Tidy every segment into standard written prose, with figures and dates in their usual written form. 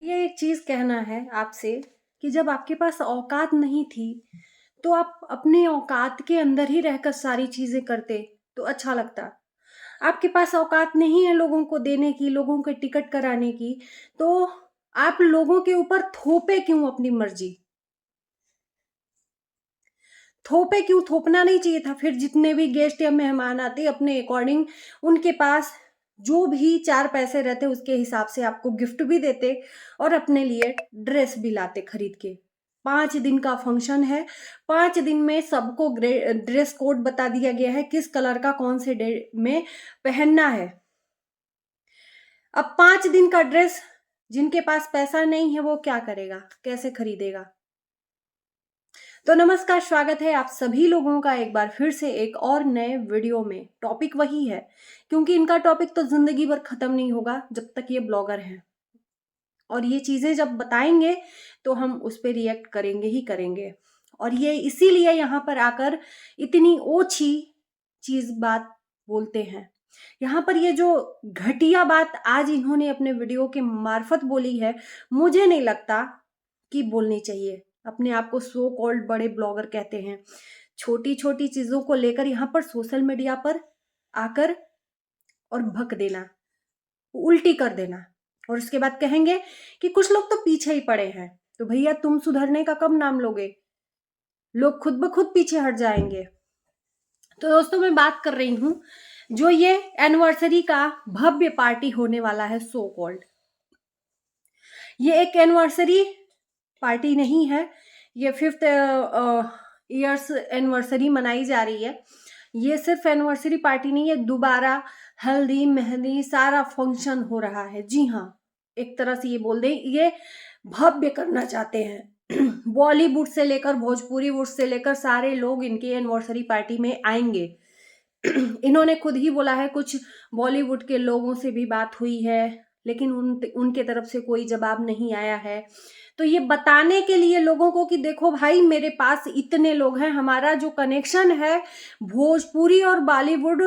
ये एक चीज़ कहना है आपसे कि जब आपके पास औकात नहीं थी, तो आप अपने औकात के अंदर ही रहकर सारी चीज़ें करते, तो अच्छा लगता। आपके पास औकात नहीं है लोगों को देने की, लोगों के टिकट कराने की, तो आप लोगों के ऊपर थोपे क्यों अपनी मर्ज़ी? थोपे क्यों? थोपना नहीं चाहिए था। फिर जितने भी गेस्ट या मेहमान आते अपने अकॉर्डिंग उनके पास जो भी 4 पैसे रहते उसके हिसाब से आपको गिफ्ट भी देते और अपने लिए ड्रेस भी लाते खरीद के। 5 दिन का फंक्शन है, 5 दिन में सबको ड्रेस कोड बता दिया गया है, किस कलर का कौन से डे में पहनना है। अब 5 दिन का ड्रेस जिनके पास पैसा नहीं है वो क्या करेगा? कैसे खरीदेगा? तो नमस्कार, स्वागत है आप सभी लोगों का एक बार फिर से एक और नए वीडियो में। टॉपिक वही है, क्योंकि इनका टॉपिक तो जिंदगी भर खत्म नहीं होगा जब तक ये ब्लॉगर हैं। और ये चीजें जब बताएंगे तो हम उस पर रिएक्ट करेंगे ही करेंगे। और ये इसीलिए यहाँ पर आकर इतनी ओछी चीज बात बोलते हैं। यहाँ पर ये जो घटिया बात आज इन्होंने अपने वीडियो के मार्फत बोली है, मुझे नहीं लगता कि बोलनी चाहिए। अपने आप को सो कॉल्ड बड़े ब्लॉगर कहते हैं। छोटी छोटी चीजों को लेकर यहाँ पर सोशल मीडिया पर आकर और भक देना, उल्टी कर देना, और उसके बाद कहेंगे कि कुछ लोग तो पीछे ही पड़े हैं। तो भैया तुम सुधरने का कब नाम लोगे? लोग खुद ब खुद पीछे हट जाएंगे। तो दोस्तों मैं बात कर रही हूं जो ये एनिवर्सरी का भव्य पार्टी होने वाला है सो कॉल्ड। ये एक एनिवर्सरी पार्टी नहीं है, ये 5th ईयर्स एनिवर्सरी मनाई जा रही है। ये सिर्फ एनिवर्सरी पार्टी नहीं है, दोबारा हल्दी मेहंदी सारा फंक्शन हो रहा है। जी हाँ, एक तरह से ये बोल दें, ये भव्य करना चाहते हैं। बॉलीवुड से लेकर भोजपुरी वुड से लेकर सारे लोग इनकी एनिवर्सरी पार्टी में आएंगे। इन्होंने खुद ही बोला है कुछ बॉलीवुड के लोगों से भी बात हुई है, लेकिन उनके तरफ से कोई जवाब नहीं आया है। तो ये बताने के लिए लोगों को कि देखो भाई मेरे पास इतने लोग हैं, हमारा जो कनेक्शन है भोजपुरी और बॉलीवुड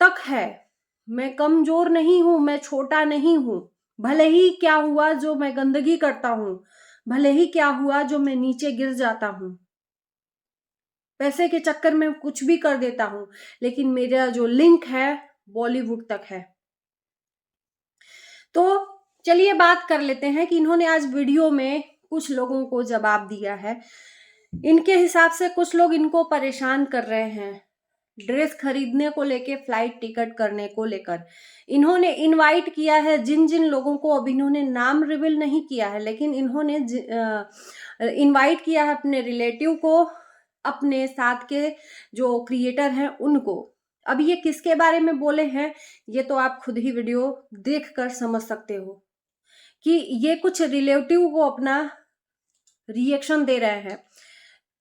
तक है। मैं कमजोर नहीं हूं, मैं छोटा नहीं हूं। भले ही क्या हुआ जो मैं गंदगी करता हूं, भले ही क्या हुआ जो मैं नीचे गिर जाता हूं, पैसे के चक्कर में कुछ भी कर देता हूं, लेकिन मेरा जो लिंक है बॉलीवुड तक है। तो चलिए बात कर लेते हैं कि इन्होंने आज वीडियो में कुछ लोगों को जवाब दिया है। इनके हिसाब से कुछ लोग इनको परेशान कर रहे हैं ड्रेस खरीदने को लेके, फ्लाइट टिकट करने को लेकर। इन्होंने इनवाइट किया है जिन जिन लोगों को, अब इन्होंने नाम रिवील नहीं किया है, लेकिन इन्होंने इनवाइट किया है अपने रिलेटिव को, अपने साथ के जो क्रिएटर हैं उनको। अब ये किसके बारे में बोले हैं ये तो आप खुद ही वीडियो देखकर समझ सकते हो कि ये कुछ रिलेटिव को अपना रिएक्शन दे रहे हैं।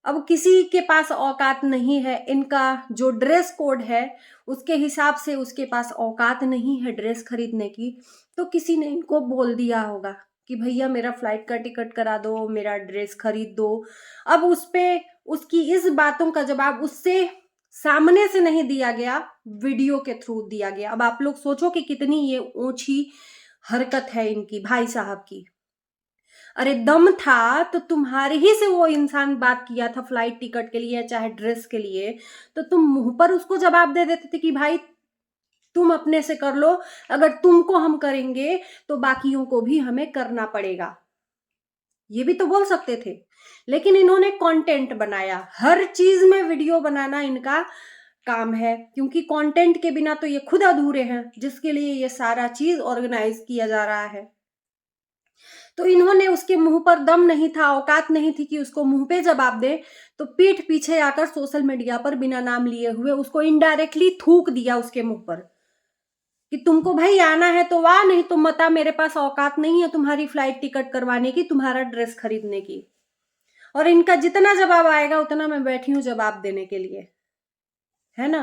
अब किसी के पास औकात नहीं है, इनका जो ड्रेस कोड है उसके हिसाब से उसके पास औकात नहीं है ड्रेस खरीदने की, तो किसी ने इनको बोल दिया होगा कि भैया मेरा फ्लाइट का टिकट करा दो, मेरा ड्रेस खरीद दो। अब उस पे उसकी इस बातों का जवाब उससे सामने से नहीं दिया गया, वीडियो के थ्रू दिया गया। अब आप लोग सोचो कि कितनी ये ऊंची हरकत है इनकी भाई साहब की। अरे दम था तो तुम्हारे ही से वो इंसान बात किया था फ्लाइट टिकट के लिए चाहे ड्रेस के लिए, तो तुम मुंह पर उसको जवाब दे देते थे कि भाई तुम अपने से कर लो, अगर तुमको हम करेंगे तो बाकियों को भी हमें करना पड़ेगा। ये भी तो बोल सकते थे, लेकिन इन्होंने कंटेंट बनाया। हर चीज में वीडियो बनाना इनका काम है, क्योंकि कंटेंट के बिना तो ये खुद अधूरे हैं जिसके लिए ये सारा चीज ऑर्गेनाइज किया जा रहा है। तो इन्होंने उसके मुंह पर दम नहीं था, औकात नहीं थी कि उसको मुंह पे जवाब दे, तो पीठ पीछे आकर सोशल मीडिया पर बिना नाम लिए हुए उसको इनडायरेक्टली थूक दिया उसके मुंह पर कि तुमको भाई आना है तो वाह, नहीं तो मत आ, मेरे पास औकात नहीं है तुम्हारी फ्लाइट टिकट करवाने की, तुम्हारा ड्रेस खरीदने की। और इनका जितना जवाब आएगा उतना मैं बैठी हूं जवाब देने के लिए, है ना।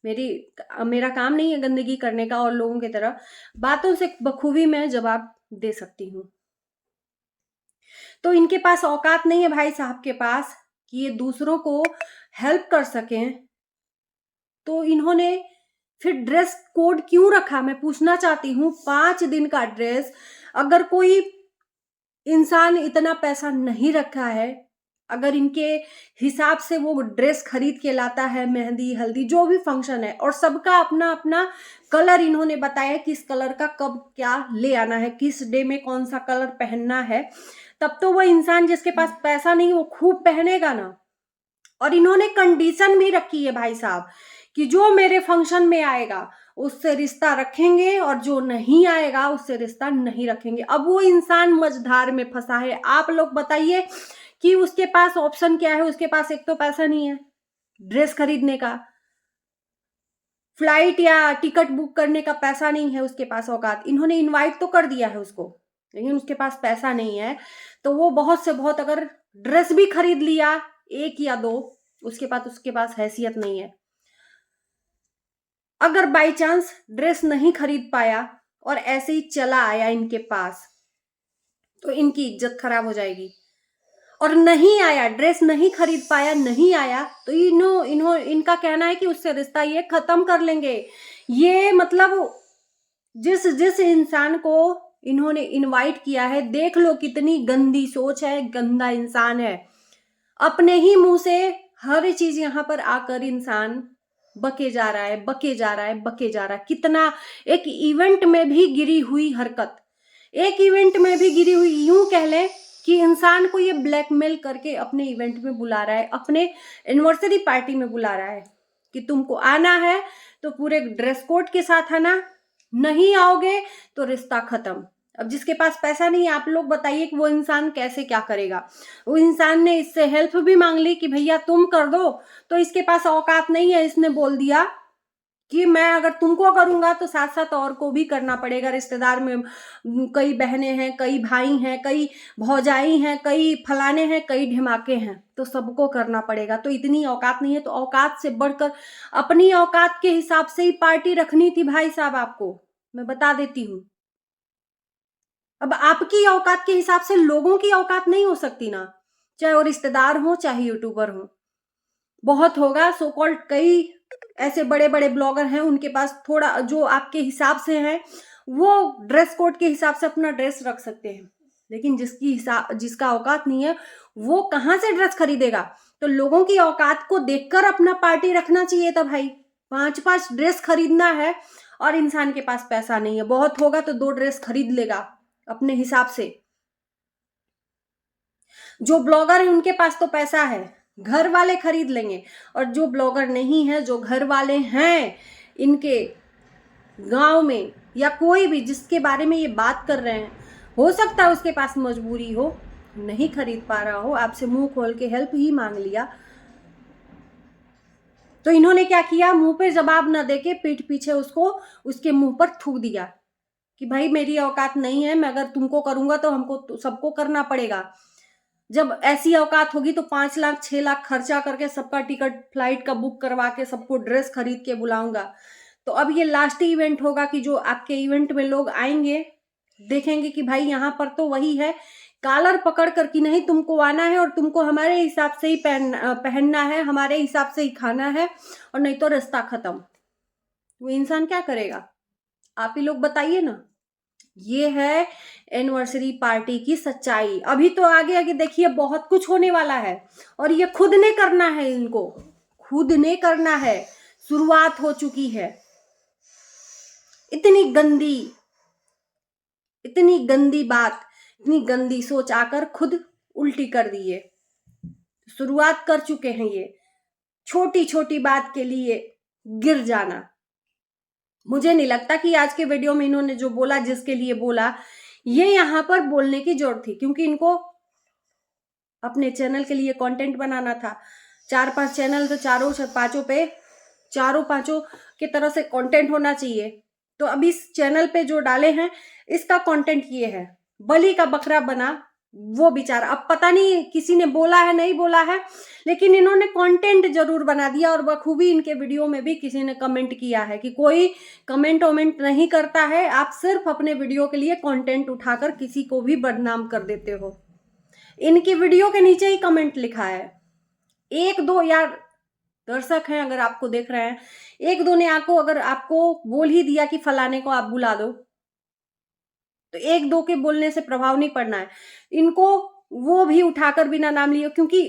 मेरी मेरा काम नहीं है गंदगी करने का, और लोगों की तरह बातों से बखूबी मैं जवाब दे सकती हूँ। तो इनके पास औकात नहीं है भाई साहब के पास कि ये दूसरों को हेल्प कर सकें। तो इन्होंने फिर ड्रेस कोड क्यों रखा, मैं पूछना चाहती हूँ। 5 दिन का ड्रेस, अगर कोई इंसान इतना पैसा नहीं रखा है। अगर इनके हिसाब से वो ड्रेस खरीद के लाता है, मेहंदी हल्दी जो भी फंक्शन है, और सबका अपना अपना कलर इन्होंने बताया किस कलर का कब क्या ले आना है, किस डे में कौन सा कलर पहनना है, तब तो वो इंसान जिसके पास पैसा नहीं वो खूब पहनेगा ना। और इन्होंने कंडीशन भी रखी है भाई साहब कि जो मेरे फंक्शन में आएगा उससे रिश्ता रखेंगे और जो नहीं आएगा उससे रिश्ता नहीं रखेंगे। अब वो इंसान मझधार में फंसा है। आप लोग बताइए कि उसके पास ऑप्शन क्या है। उसके पास एक तो पैसा नहीं है ड्रेस खरीदने का, फ्लाइट या टिकट बुक करने का पैसा नहीं है उसके पास औकात। इन्होंने इनवाइट तो कर दिया है उसको, लेकिन उसके पास पैसा नहीं है। तो वो बहुत से बहुत अगर ड्रेस भी खरीद लिया एक या दो, उसके पास हैसियत नहीं है। अगर बाई चांस ड्रेस नहीं खरीद पाया और ऐसे ही चला आया इनके पास, तो इनकी इज्जत खराब हो जाएगी। और नहीं आया, ड्रेस नहीं खरीद पाया, नहीं आया, तो इनका कहना है कि उससे रिश्ता ये खत्म कर लेंगे। ये मतलब जिस जिस इंसान को इन्होंने इनवाइट किया है, देख लो कितनी गंदी सोच है, गंदा इंसान है। अपने ही मुंह से हर चीज यहाँ पर आकर इंसान बके जा रहा है, बके जा रहा है, बके जा रहा है। कितना एक इवेंट में भी गिरी हुई हरकत, एक इवेंट में भी गिरी हुई, यूं कह लें कि इंसान को ये ब्लैकमेल करके अपने इवेंट में बुला रहा है, अपने एनिवर्सरी पार्टी में बुला रहा है कि तुमको आना है तो पूरे ड्रेस कोड के साथ आना, नहीं आओगे तो रिश्ता खत्म। अब जिसके पास पैसा नहीं है, आप लोग बताइए कि वो इंसान कैसे क्या करेगा। वो इंसान ने इससे हेल्प भी मांग ली कि भैया तुम कर दो, तो इसके पास औकात नहीं है। इसने बोल दिया कि मैं अगर तुमको करूंगा तो साथ साथ और को भी करना पड़ेगा। रिश्तेदार में कई बहनें हैं, कई भाई हैं, कई भौजाई हैं, कई फलाने हैं, कई ढिमाके हैं, तो सबको करना पड़ेगा। तो इतनी औकात नहीं है, तो औकात से बढ़कर अपनी औकात के हिसाब से ही पार्टी रखनी थी भाई साहब। आपको मैं बता देती हूँ, अब आपकी औकात के हिसाब से लोगों की औकात नहीं हो सकती ना, चाहे वो रिश्तेदार हो चाहे यूट्यूबर हो। बहुत होगा सो कॉल्ड कई ऐसे बड़े बड़े ब्लॉगर हैं, उनके पास थोड़ा जो आपके हिसाब से है वो ड्रेस कोड के हिसाब से अपना ड्रेस रख सकते हैं, लेकिन जिसका औकात नहीं है वो कहाँ से ड्रेस खरीदेगा। तो लोगों की औकात को देखकर अपना पार्टी रखना चाहिए था भाई। 5-5 ड्रेस खरीदना है और इंसान के पास पैसा नहीं है, बहुत होगा तो 2 ड्रेस खरीद लेगा अपने हिसाब से। जो ब्लॉगर है उनके पास तो पैसा है, घर वाले खरीद लेंगे। और जो ब्लॉगर नहीं है, जो घर वाले हैं इनके गांव में या कोई भी जिसके बारे में ये बात कर रहे हैं, हो सकता है उसके पास मजबूरी हो, नहीं खरीद पा रहा हो, आपसे मुंह खोल के हेल्प ही मांग लिया, तो इन्होंने क्या किया, मुंह पे जवाब न देके पीठ पीछे उसको उसके मुंह पर थूक दिया कि भाई मेरी औकात नहीं है, मैं अगर तुमको करूंगा तो हमको सबको करना पड़ेगा। जब ऐसी औकात होगी तो 5 लाख 6 लाख खर्चा करके सबका टिकट फ्लाइट का बुक करवा के सबको ड्रेस खरीद के बुलाऊंगा। तो अब ये लास्ट इवेंट होगा कि जो आपके इवेंट में लोग आएंगे, देखेंगे कि भाई यहाँ पर तो वही है, कॉलर पकड़ कर कि नहीं तुमको आना है और तुमको हमारे हिसाब से ही पहनना है, हमारे हिसाब से ही खाना है, और नहीं तो रिश्ता खत्म। वो इंसान क्या करेगा, आप ही लोग बताइए ना। ये है एनिवर्सरी पार्टी की सच्चाई। अभी तो आगे आगे देखिए बहुत कुछ होने वाला है, और ये खुद ने करना है, इनको खुद ने करना है। शुरुआत हो चुकी है। इतनी गंदी बात, इतनी गंदी सोच आकर खुद उल्टी कर दिए। शुरुआत कर चुके हैं ये छोटी छोटी बात के लिए गिर जाना। मुझे नहीं लगता कि आज के वीडियो में इन्होंने जो बोला, जिसके लिए बोला, ये यहाँ पर बोलने की जरूरत थी, क्योंकि इनको अपने चैनल के लिए कंटेंट बनाना था। 4-5 चैनल तो चारों पांचों की तरह से कंटेंट होना चाहिए। तो अब इस चैनल पे जो डाले हैं इसका कंटेंट ये है, बलि का बकरा बना वो बेचारा। अब पता नहीं किसी ने बोला है नहीं बोला है, लेकिन इन्होंने कंटेंट जरूर बना दिया। और बखूबी इनके वीडियो में भी किसी ने कमेंट किया है कि कोई कमेंट वमेंट नहीं करता है, आप सिर्फ अपने वीडियो के लिए कंटेंट उठाकर किसी को भी बदनाम कर देते हो। इनकी वीडियो के नीचे ही कमेंट लिखा है। 1-2 यार दर्शक हैं अगर आपको देख रहे हैं, 1-2 ने अगर आपको बोल ही दिया कि फलाने को आप बुला दो, तो एक दो के बोलने से प्रभाव नहीं पड़ना है इनको, वो भी उठाकर बिना नाम लिए, क्योंकि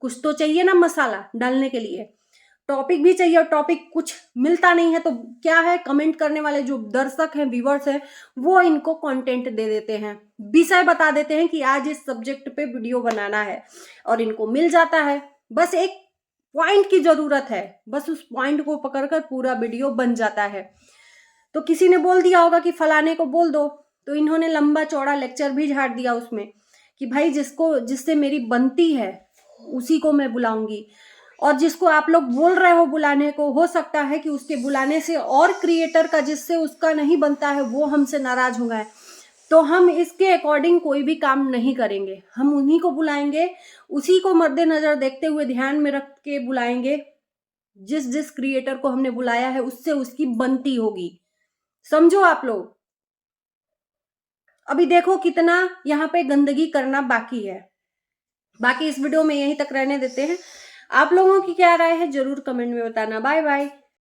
कुछ तो चाहिए ना मसाला डालने के लिए, टॉपिक भी चाहिए, और टॉपिक कुछ मिलता नहीं है तो क्या है, कमेंट करने वाले जो दर्शक हैं, व्यूअर्स हैं, वो इनको कंटेंट दे देते हैं, विषय बता देते हैं कि आज इस सब्जेक्ट पे वीडियो बनाना है, और इनको मिल जाता है। बस एक पॉइंट की जरूरत है, बस उस पॉइंट को पकड़कर पूरा वीडियो बन जाता है। तो किसी ने बोल दिया होगा कि फलाने को बोल दो, तो इन्होंने लंबा चौड़ा लेक्चर भी झाड़ दिया उसमें कि भाई जिससे मेरी बनती है उसी को मैं बुलाऊंगी, और जिसको आप लोग बोल रहे हो बुलाने को, हो सकता है कि उसके बुलाने से और क्रिएटर का जिससे उसका नहीं बनता है वो हमसे नाराज हो गए, तो हम इसके अकॉर्डिंग कोई भी काम नहीं करेंगे, हम उन्हीं को बुलाएंगे, उसी को मद्देनजर देखते हुए ध्यान में रख के बुलाएंगे, जिस जिस क्रिएटर को हमने बुलाया है उससे उसकी बनती होगी। समझो आप लोग। अभी देखो कितना यहाँ पे गंदगी करना बाकी है। बाकी इस वीडियो में यहीं तक रहने देते हैं। आप लोगों की क्या राय है जरूर कमेंट में बताना। Bye bye.